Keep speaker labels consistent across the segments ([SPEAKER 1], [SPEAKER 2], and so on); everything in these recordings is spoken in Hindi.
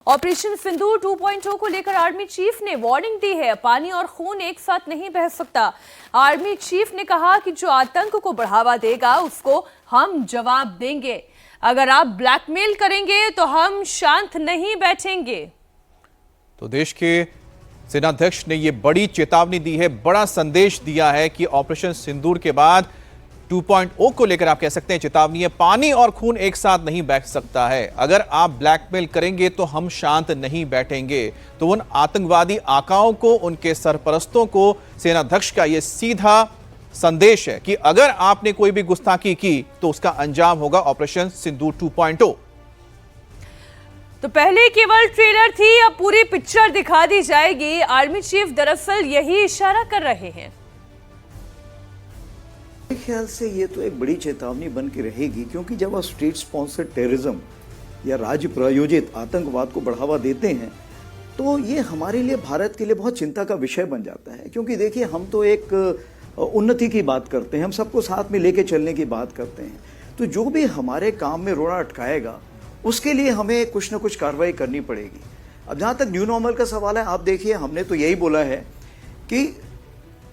[SPEAKER 1] ऑपरेशन सिंदूर 2.0 को लेकर आर्मी चीफ ने वार्निंग दी है। पानी और खून एक साथ नहीं बह सकता। आर्मी चीफ ने कहा कि जो आतंक को बढ़ावा देगा उसको हम जवाब देंगे। अगर आप ब्लैकमेल करेंगे तो हम शांत नहीं बैठेंगे।
[SPEAKER 2] तो देश के सेनाध्यक्ष ने यह बड़ी चेतावनी दी है, बड़ा संदेश दिया है कि ऑपरेशन सिंदूर के बाद 2.0 को लेकर आप कह सकते हैं चेतावनी है। पानी और खून एक साथ नहीं बैठ सकता है। अगर आप ब्लैकमेल करेंगे तो हम शांत नहीं बैठेंगे। तो उन आतंकवादी आकाओं को, उनके सरपरस्तों को सेनाध्यक्ष का यह सीधा संदेश है कि अगर आपने कोई भी गुस्ताखी की तो उसका अंजाम होगा ऑपरेशन सिंदूर 2.0।
[SPEAKER 1] तो पहले केवल ट्रेलर थी, अब पूरी पिक्चर दिखा दी जाएगी। आर्मी चीफ दरअसल यही इशारा कर रहे हैं।
[SPEAKER 3] मेरे ख्याल से ये तो एक बड़ी चेतावनी बन के रहेगी, क्योंकि जब आप स्टेट स्पॉन्सर्ड टेररिज्म या राज्य प्रायोजित आतंकवाद को बढ़ावा देते हैं तो ये हमारे लिए, भारत के लिए बहुत चिंता का विषय बन जाता है। क्योंकि देखिए, हम तो एक उन्नति की बात करते हैं, हम सबको साथ में लेके चलने की बात करते हैं। तो जो भी हमारे काम में रोड़ा अटकाएगा उसके लिए हमें कुछ ना कुछ कार्रवाई करनी पड़ेगी। अब जहां तक न्यू नॉर्मल का सवाल है, आप देखिए, हमने तो यही बोला है कि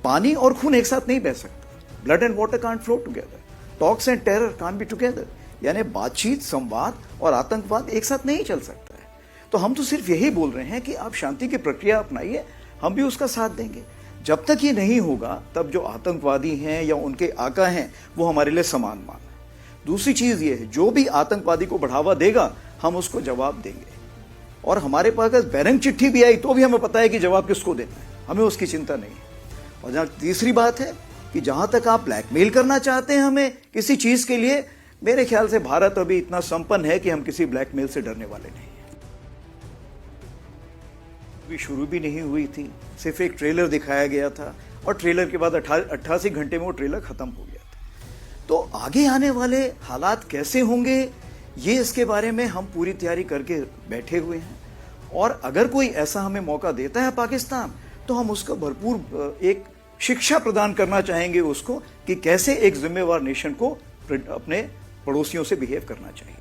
[SPEAKER 3] पानी और खून एक साथ नहीं बह सकता। Blood and water can't flow together, talks and terror can't be together. यानी बातचीत, संवाद और आतंकवाद एक साथ नहीं चल सकता है। तो हम तो सिर्फ यही बोल रहे हैं कि आप शांति की प्रक्रिया अपनाइए, हम भी उसका साथ देंगे। जब तक ये नहीं होगा तब जो आतंकवादी हैं या उनके आका हैं वो हमारे लिए समान मान है। दूसरी चीज ये है, जो भी आतंकवादी को बढ़ावा देगा हम उसको जवाब देंगे। और हमारे पास अगर बैरंग चिट्ठी भी आई तो भी हमें पता है कि जवाब किसको देना है, हमें उसकी चिंता नहीं है। और जहां तीसरी बात है कि जहां तक आप ब्लैकमेल करना चाहते हैं हमें किसी चीज के लिए, मेरे ख्याल से भारत अभी इतना संपन्न है कि हम किसी ब्लैकमेल से डरने वाले नहीं हैं। अभी शुरू भी नहीं हुई थी, सिर्फ एक ट्रेलर दिखाया गया था और ट्रेलर के बाद 88 घंटे में वो ट्रेलर खत्म हो गया था। तो आगे आने वाले हालात कैसे होंगे, ये इसके बारे में हम पूरी तैयारी करके बैठे हुए हैं। और अगर कोई ऐसा हमें मौका देता है पाकिस्तान, तो हम उसको भरपूर एक शिक्षा प्रदान करना चाहेंगे उसको कि कैसे एक जिम्मेवार नेशन को अपने पड़ोसियों से बिहेव करना चाहिए।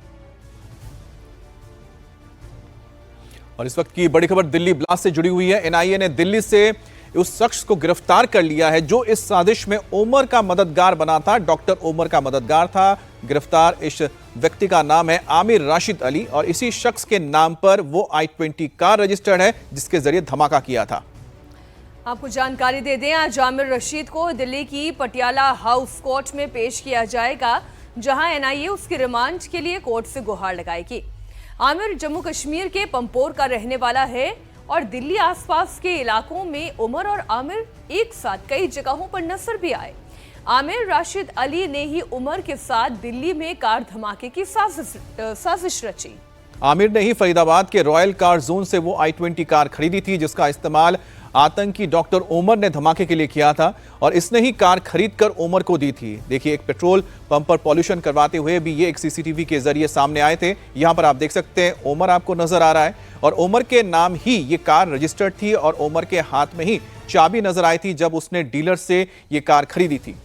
[SPEAKER 2] और इस वक्त की बड़ी खबर दिल्ली ब्लास्ट से जुड़ी हुई है। एनआईए ने दिल्ली से उस शख्स को गिरफ्तार कर लिया है जो इस साजिश में उमर का मददगार बना था। डॉक्टर उमर का मददगार था। गिरफ्तार इस व्यक्ति का नाम है आमिर राशिद अली और इसी शख्स के नाम पर वो I-20 कार रजिस्टर्ड है जिसके जरिए धमाका किया था।
[SPEAKER 1] आपको जानकारी दे दें, आज आमिर रशीद को दिल्ली की पटियाला हाउस कोर्ट में पेश किया जाएगा, जहां एनआईए उसके रिमांड के लिए कोर्ट से गुहार लगाएगी। आमिर जम्मू कश्मीर के पंपोर का रहने वाला है और दिल्ली आसपास के इलाकों में उमर और आमिर एक साथ कई जगहों पर नजर भी आए। आमिर राशिद अली ने ही उमर के साथ दिल्ली में कार धमाके की साजिश रची।
[SPEAKER 2] आमिर ने ही फरीदाबाद के रॉयल कार जोन से वो I-20 कार खरीदी थी जिसका इस्तेमाल आतंकी डॉक्टर उमर ने धमाके के लिए किया था और इसने ही कार खरीदकर उमर को दी थी। देखिए, एक पेट्रोल पंप पर पॉल्यूशन करवाते हुए भी ये एक सीसीटीवी के जरिए सामने आए थे। यहां पर आप देख सकते हैं उमर आपको नजर आ रहा है और उमर के नाम ही ये कार रजिस्टर्ड थी और उमर के हाथ में ही चाबी नजर आई थी जब उसने डीलर से ये कार खरीदी थी।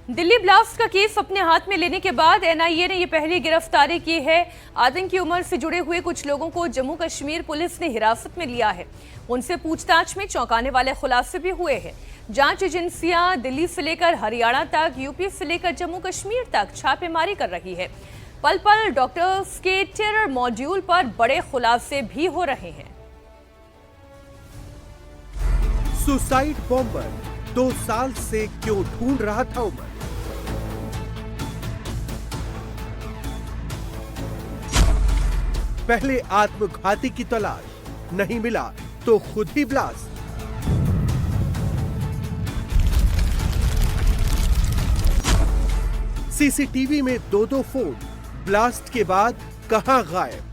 [SPEAKER 1] दिल्ली ब्लास्ट का केस अपने हाथ में लेने के बाद एनआईए ने यह पहली गिरफ्तारी की है। आतंकी उमर से जुड़े हुए कुछ लोगों को जम्मू कश्मीर पुलिस ने हिरासत में लिया है। उनसे पूछताछ में चौंकाने वाले खुलासे भी हुए हैं। जांच एजेंसियां दिल्ली से लेकर हरियाणा तक, यूपी से लेकर जम्मू कश्मीर तक छापेमारी कर रही है। पल पल डॉक्टर्स के टेरर मॉड्यूल पर बड़े खुलासे भी हो रहे हैं।
[SPEAKER 4] सुसाइड बॉम्बर 2 साल से क्यों ढूंढ रहा था उमर? पहले आत्मघाती की तलाश, नहीं मिला तो खुद ही ब्लास्ट। सीसीटीवी में 2-2 फोन, ब्लास्ट के बाद कहां गायब?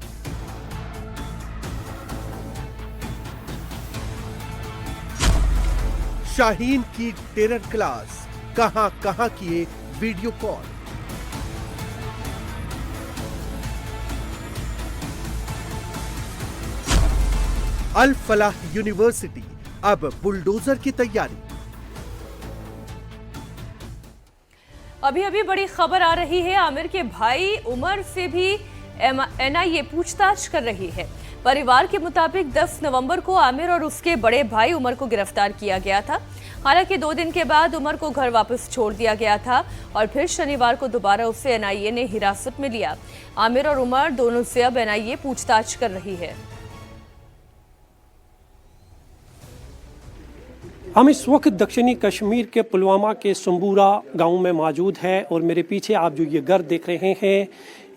[SPEAKER 4] शाहीन की टेरर क्लास, कहां कहां किए वीडियो कॉल? अल फलाह यूनिवर्सिटी अब बुलडोजर की तैयारी।
[SPEAKER 1] अभी अभी बड़ी खबर आ रही है, आमिर के भाई उमर से भी एनआईए पूछताछ कर रही है। परिवार के मुताबिक 10 नवंबर को आमिर और उसके बड़े भाई उमर को गिरफ्तार किया गया था। हालांकि 2 दिन के बाद उमर को घर वापस छोड़ दिया गया था और फिर शनिवार को दोबारा उसे एनआईए ने हिरासत में लिया। आमिर और उमर दोनों से अब एनआईए पूछताछ कर रही है।
[SPEAKER 5] हम इस वक्त दक्षिणी कश्मीर के पुलवामा के संबूरा गांव में मौजूद है और मेरे पीछे आप जो ये घर देख रहे हैं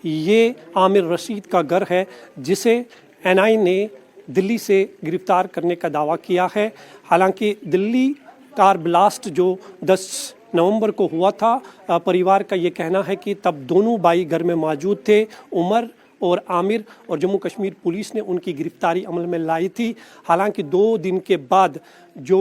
[SPEAKER 5] ये आमिर रशीद का घर है, जिसे एनआईए ने दिल्ली से गिरफ्तार करने का दावा किया है। हालांकि दिल्ली कार ब्लास्ट जो 10 नवंबर को हुआ था, परिवार का ये कहना है कि तब दोनों भाई घर में मौजूद थे, उमर और आमिर, और जम्मू कश्मीर पुलिस ने उनकी गिरफ्तारी अमल में लाई थी। हालांकि 2 दिन के बाद जो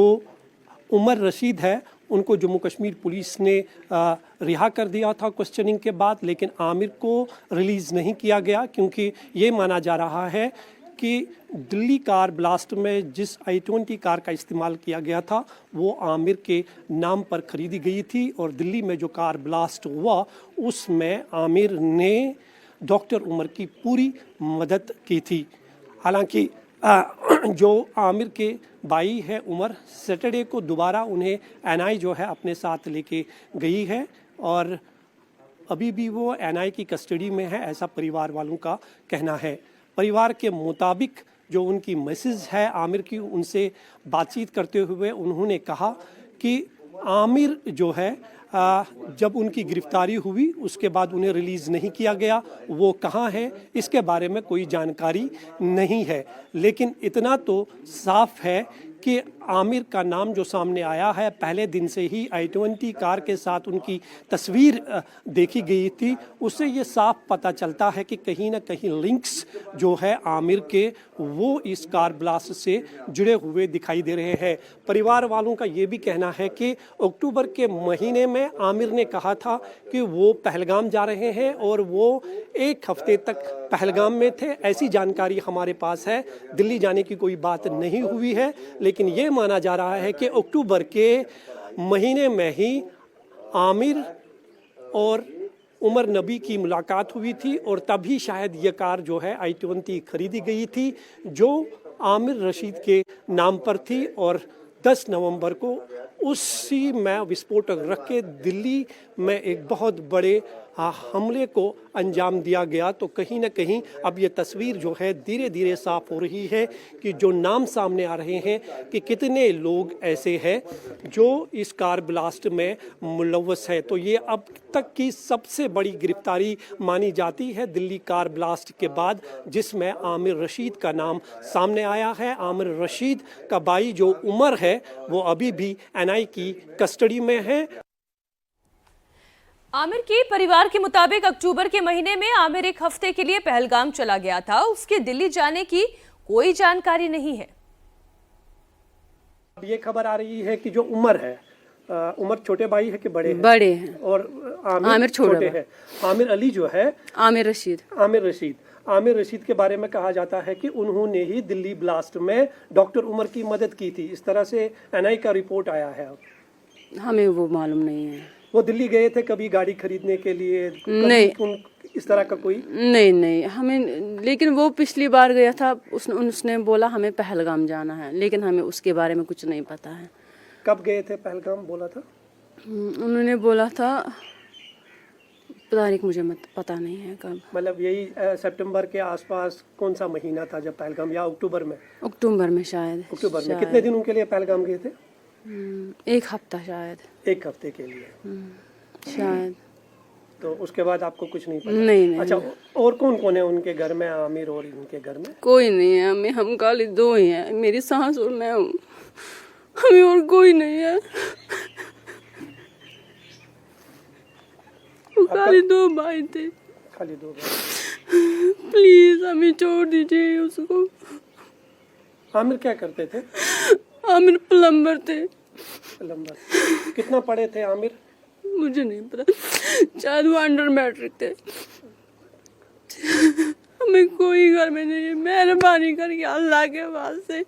[SPEAKER 5] उमर रशीद है उनको जम्मू कश्मीर पुलिस ने रिहा कर दिया था क्वेश्चनिंग के बाद, लेकिन आमिर को रिलीज़ नहीं किया गया क्योंकि ये माना जा रहा है कि दिल्ली कार ब्लास्ट में जिस i20 कार का इस्तेमाल किया गया था वो आमिर के नाम पर खरीदी गई थी और दिल्ली में जो कार ब्लास्ट हुआ उसमें आमिर ने डॉक्टर उमर की पूरी मदद की थी। हालांकि जो आमिर के भाई है उमर, सैटरडे को दोबारा उन्हें एनआईए जो है अपने साथ लेके गई है और अभी भी वो एनआईए की कस्टडी में है, ऐसा परिवार वालों का कहना है। परिवार के मुताबिक जो उनकी मैसेज है आमिर की, उनसे बातचीत करते हुए उन्होंने कहा कि आमिर जो है जब उनकी गिरफ्तारी हुई उसके बाद उन्हें रिलीज़ नहीं किया गया, वो कहाँ है इसके बारे में कोई जानकारी नहीं है। लेकिन इतना तो साफ है कि आमिर का नाम जो सामने आया है, पहले दिन से ही i20 कार के साथ उनकी तस्वीर देखी गई थी, उससे ये साफ पता चलता है कि कहीं ना कहीं लिंक्स जो है आमिर के वो इस कार ब्लास्ट से जुड़े हुए दिखाई दे रहे हैं। परिवार वालों का ये भी कहना है कि अक्टूबर के महीने में आमिर ने कहा था कि वो पहलगाम जा रहे हैं और वो 1 हफ्ते तक पहलगाम में थे, ऐसी जानकारी हमारे पास है। दिल्ली जाने की कोई बात नहीं हुई है, लेकिन ये माना जा रहा है कि अक्टूबर के महीने में ही आमिर और उमर नबी की मुलाकात हुई थी और तभी शायद ये कार जो है i20 खरीदी गई थी जो आमिर रशीद के नाम पर थी और 10 नवंबर को उसी में विस्फोटक रख के दिल्ली में एक बहुत बड़े हमले को अंजाम दिया गया। तो कहीं ना कहीं अब ये तस्वीर जो है धीरे धीरे साफ हो रही है कि जो नाम सामने आ रहे हैं कि कितने लोग ऐसे हैं जो इस कार ब्लास्ट में मुलव्वस है। तो ये अब तक की सबसे बड़ी गिरफ्तारी मानी जाती है दिल्ली कार ब्लास्ट के बाद, जिसमें आमिर रशीद का नाम सामने आया है। आमिर रशीद का भाई जो उमर है वो अभी भी एनआईए की कस्टडी में है।
[SPEAKER 1] आमिर के परिवार के मुताबिक अक्टूबर के महीने में आमिर 1 हफ्ते के लिए पहलगाम चला गया था, उसके दिल्ली जाने की कोई जानकारी नहीं है।
[SPEAKER 5] अब ये खबर आ रही है कि जो उमर है, उमर छोटे भाई है कि बड़े हैं?
[SPEAKER 6] बड़े हैं
[SPEAKER 5] और
[SPEAKER 6] आमिर छोटे
[SPEAKER 5] हैं। आमिर अली जो है
[SPEAKER 6] आमिर रशीद
[SPEAKER 5] आमिर रशीद के बारे में कहा जाता है कि उन्होंने ही दिल्ली ब्लास्ट में डॉक्टर उमर की मदद की थी, इस तरह से एनआईए का रिपोर्ट आया है।
[SPEAKER 6] हमें वो मालूम नहीं है।
[SPEAKER 5] वो दिल्ली गए थे कभी गाड़ी खरीदने के लिए?
[SPEAKER 6] नहीं,
[SPEAKER 5] इस तरह का कोई
[SPEAKER 6] नहीं हमें, लेकिन वो पिछली बार गया था, उसने बोला हमें पहलगाम जाना है, लेकिन हमें उसके बारे में कुछ नहीं पता है।
[SPEAKER 5] कब गए थे पहलगाम बोला था?
[SPEAKER 6] उन्होंने बोला था, तारीख मुझे पता नहीं है कब।
[SPEAKER 5] मतलब यही सितंबर के आसपास, कौन सा महीना था जब पहलगाम, या अक्टूबर में?
[SPEAKER 6] अक्टूबर में शायद।
[SPEAKER 5] अक्टूबर में। कितने दिनों के लिए पहलगाम गए थे?
[SPEAKER 6] 1 हफ्ता शायद।
[SPEAKER 5] 1 हफ्ते के लिए
[SPEAKER 6] शायद।
[SPEAKER 5] तो उसके बाद आपको कुछ नहीं पता?
[SPEAKER 6] नहीं।
[SPEAKER 5] अच्छा, और कौन कौन है उनके घर में, आमिर और इनके घर में?
[SPEAKER 6] कोई नहीं है, हम खाली 2 ही हैं, मेरी सास और मैं हूँ, हमें और कोई नहीं है। खाली 2 भाई थे।
[SPEAKER 5] खाली 2 भाई।
[SPEAKER 6] प्लीज हमें छोड़ दीजिए उसको।
[SPEAKER 5] आमिर क्या करते थे?
[SPEAKER 6] आमिर प्लम्बर थे।
[SPEAKER 5] प्लम्बर। कितना पढ़े थे आमिर?
[SPEAKER 6] मुझे नहीं पता, शायद वो अंडर मैट्रिक थे। हमें कोई घर में नहीं है, मेहरबानी करके अल्लाह के वास्ते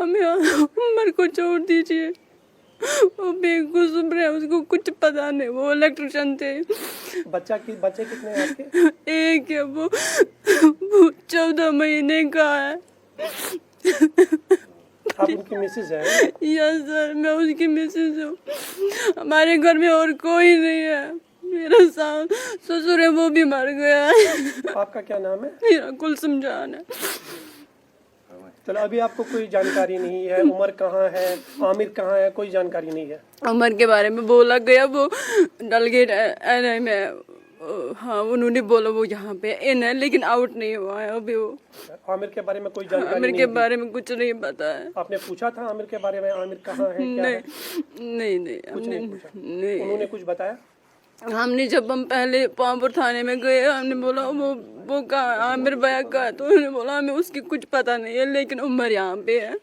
[SPEAKER 6] हमें उमर को छोड़ दीजिए। वो बेकसूर है, उसको कुछ पता नहीं, वो इलेक्ट्रिशियन थे।
[SPEAKER 5] बच्चे कितने हैं आपके?
[SPEAKER 6] एक है, वो 14 महीने का है।
[SPEAKER 5] आप उनकी मिसेज हैं?
[SPEAKER 6] यस सर, मैं उसकी मिसेज हूँ। हमारे घर में और कोई नहीं है। मेरा ससुर है, वो भी मर गया है।
[SPEAKER 5] आपका क्या नाम है?
[SPEAKER 6] मेरा कुलसुम जान है।
[SPEAKER 5] चलो, अभी आपको कोई जानकारी नहीं है, उमर कहाँ है, आमिर कहाँ है, कोई जानकारी नहीं है?
[SPEAKER 6] उमर के बारे में बोला गया, वो डलगेट एनआई में, हाँ उन्होंने बोला वो यहाँ पे इन है, लेकिन आउट नहीं हुआ है अभी वो।
[SPEAKER 5] आमिर के बारे में कोई जानकारी
[SPEAKER 6] आमिर
[SPEAKER 5] नहीं
[SPEAKER 6] के
[SPEAKER 5] थी?
[SPEAKER 6] बारे में कुछ नहीं पता है।
[SPEAKER 5] आपने पूछा था आमिर के बारे में, आमिर कहाँ है, क्या है?
[SPEAKER 6] नहीं
[SPEAKER 5] कुछ नहीं पूछा?
[SPEAKER 6] नहीं।
[SPEAKER 5] उन्होंने कुछ बताया?
[SPEAKER 6] हमने जब हम पहले पामपुर थाने में गए, हमने बोला वो कहाँ, आमिर भैया का है, तो उन्होंने बोला हमें उसकी कुछ पता नहीं है, लेकिन उमर यहाँ पे है।